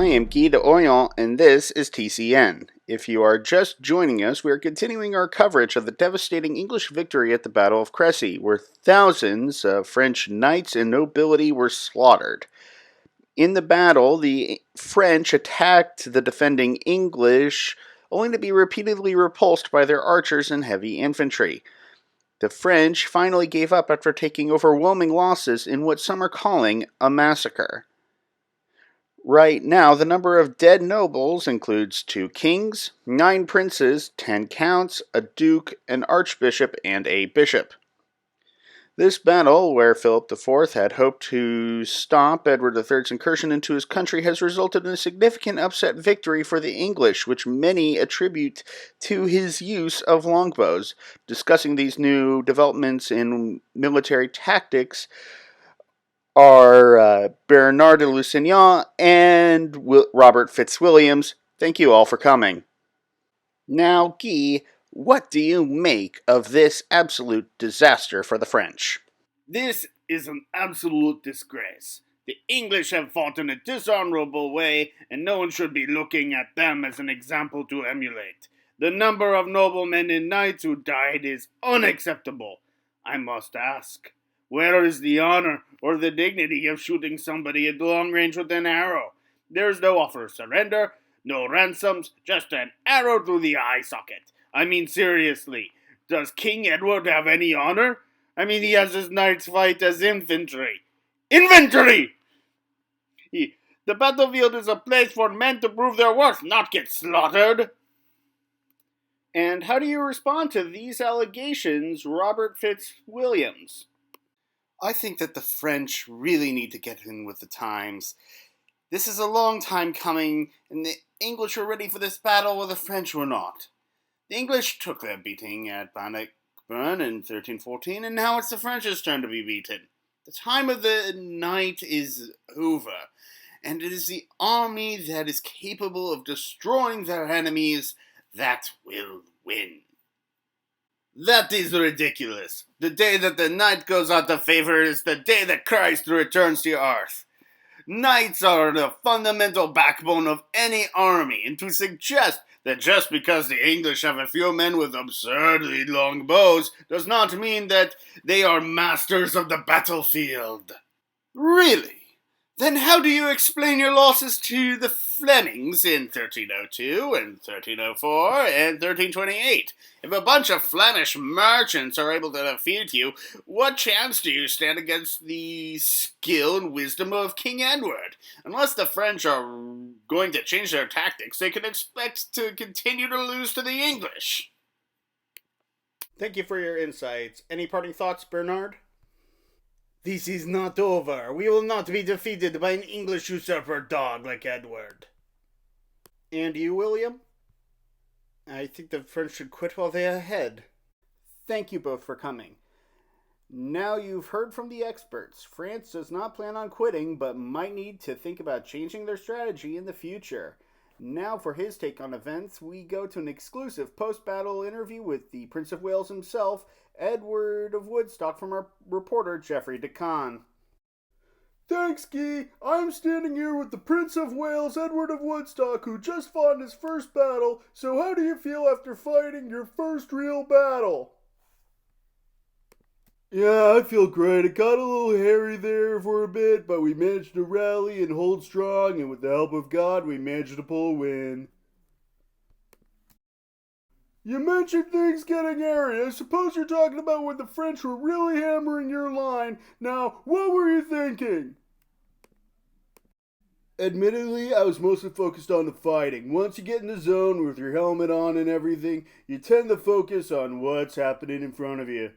I am Guy de Orient, and this is TCN. If you are just joining us, we are continuing our coverage of the devastating English victory at the Battle of Crecy, where thousands of French knights and nobility were slaughtered. In the battle, the French attacked the defending English, only to be repeatedly repulsed by their archers and heavy infantry. The French finally gave up after taking overwhelming losses in what some are calling a massacre. Right now, the number of dead nobles includes 2 kings, 9 princes, 10 counts, a duke, an archbishop, and a bishop. This battle, where Philip IV had hoped to stop Edward III's incursion into his country, has resulted in a significant upset victory for the English, which many attribute to his use of longbows. Discussing these new developments in military tactics are Bernard de Lusignan and Robert Fitzwilliams. Thank you all for coming. Now, Guy, what do you make of this absolute disaster for the French? This is an absolute disgrace. The English have fought in a dishonorable way, and no one should be looking at them as an example to emulate. The number of noblemen and knights who died is unacceptable. I must ask, where is the honor or the dignity of shooting somebody at long range with an arrow? There is no offer of surrender, no ransoms, just an arrow through the eye socket. I mean, seriously, does King Edward have any honor? He has his knights fight as infantry. Infantry! The battlefield is a place for men to prove their worth, not get slaughtered. And how do you respond to these allegations, Robert Fitzwilliams? I think that the French really need to get in with the times. This is a long time coming, and the English were ready for this battle while the French were not. The English took their beating at Bannockburn in 1314, and now it's the French's turn to be beaten. The time of the night is over, and it is the army that is capable of destroying their enemies that will win. That is ridiculous. The day that the night goes out of favor is the day that Christ returns to earth. Knights are the fundamental backbone of any army, and to suggest that just because the English have a few men with absurdly long bows does not mean that they are masters of the battlefield. Really? Then how do you explain your losses to the Flemings in 1302 and 1304 and 1328? If a bunch of Flemish merchants are able to defeat you, what chance do you stand against the skill and wisdom of King Edward? Unless the French are going to change their tactics, they can expect to continue to lose to the English. Thank you for your insights. Any parting thoughts, Bernard? This is not over. We will not be defeated by an English usurper dog like Edward. And you, William? I think the French should quit while they are ahead. Thank you both for coming. Now you've heard from the experts. France does not plan on quitting, but might need to think about changing their strategy in the future. Now for his take on events, we go to an exclusive post-battle interview with the Prince of Wales himself, Edward of Woodstock, from our reporter Geoffrey DeCon. Thanks, Guy. I'm standing here with the Prince of Wales, Edward of Woodstock, who just fought in his first battle. So how do you feel after fighting your first real battle? Yeah, I feel great. It got a little hairy there for a bit, but we managed to rally and hold strong, and with the help of God, we managed to pull a win. You mentioned things getting hairy. I suppose you're talking about when the French were really hammering your line. Now, what were you thinking? Admittedly, I was mostly focused on the fighting. Once you get in the zone with your helmet on and everything, you tend to focus on what's happening in front of you.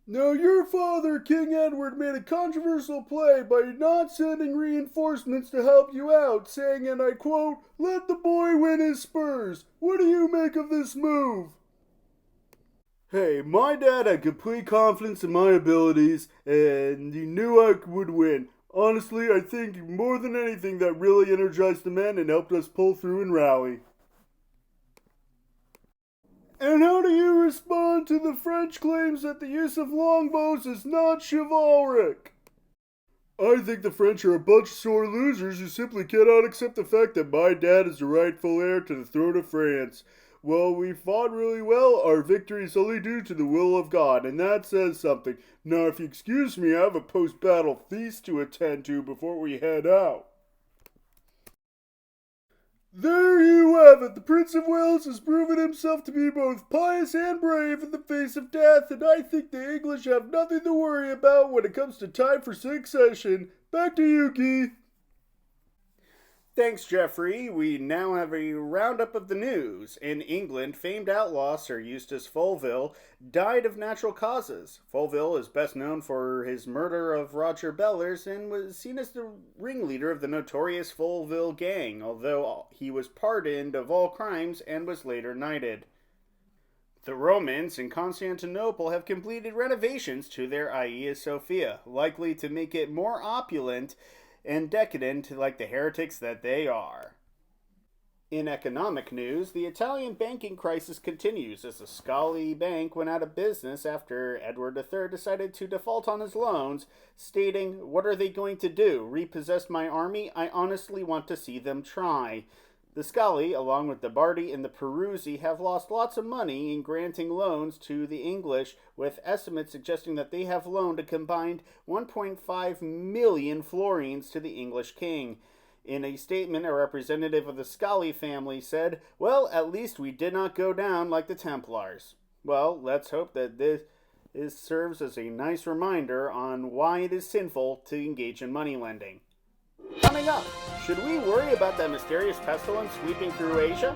Now, your father, King Edward, made a controversial play by not sending reinforcements to help you out, saying, and I quote, "Let the boy win his spurs." What do you make of this move? Hey, my dad had complete confidence in my abilities, and he knew I would win. Honestly, I think more than anything that really energized the men and helped us pull through and rally. And how do you respond to the French claims that the use of longbows is not chivalric? I think the French are a bunch of sore losers who simply cannot accept the fact that my dad is the rightful heir to the throne of France. Well, we fought really well. Our victory is only due to the will of God, and that says something. Now, if you excuse me, I have a post-battle feast to attend to before we head out. There you have it. The Prince of Wales has proven himself to be both pious and brave in the face of death, and I think the English have nothing to worry about when it comes to time for succession. Back to you, Keith. Thanks, Jeffrey. We now have a roundup of the news. In England, famed outlaw Sir Eustace Fulville died of natural causes. Fulville is best known for his murder of Roger Bellers and was seen as the ringleader of the notorious Fulville gang, although he was pardoned of all crimes and was later knighted. The Romans in Constantinople have completed renovations to their Hagia Sophia, likely to make it more opulent and decadent like the heretics that they are. In economic news, the Italian banking crisis continues as the Scali Bank went out of business after Edward III decided to default on his loans, stating, "What are they going to do? Repossess my army? I honestly want to see them try." The Scali, along with the Bardi and the Peruzzi, have lost lots of money in granting loans to the English, with estimates suggesting that they have loaned a combined 1.5 million florins to the English king. In a statement, a representative of the Scali family said, "Well, at least we did not go down like the Templars." Well, let's hope that this serves as a nice reminder on why it is sinful to engage in money lending. Coming up, should we worry about that mysterious pestilence sweeping through Asia?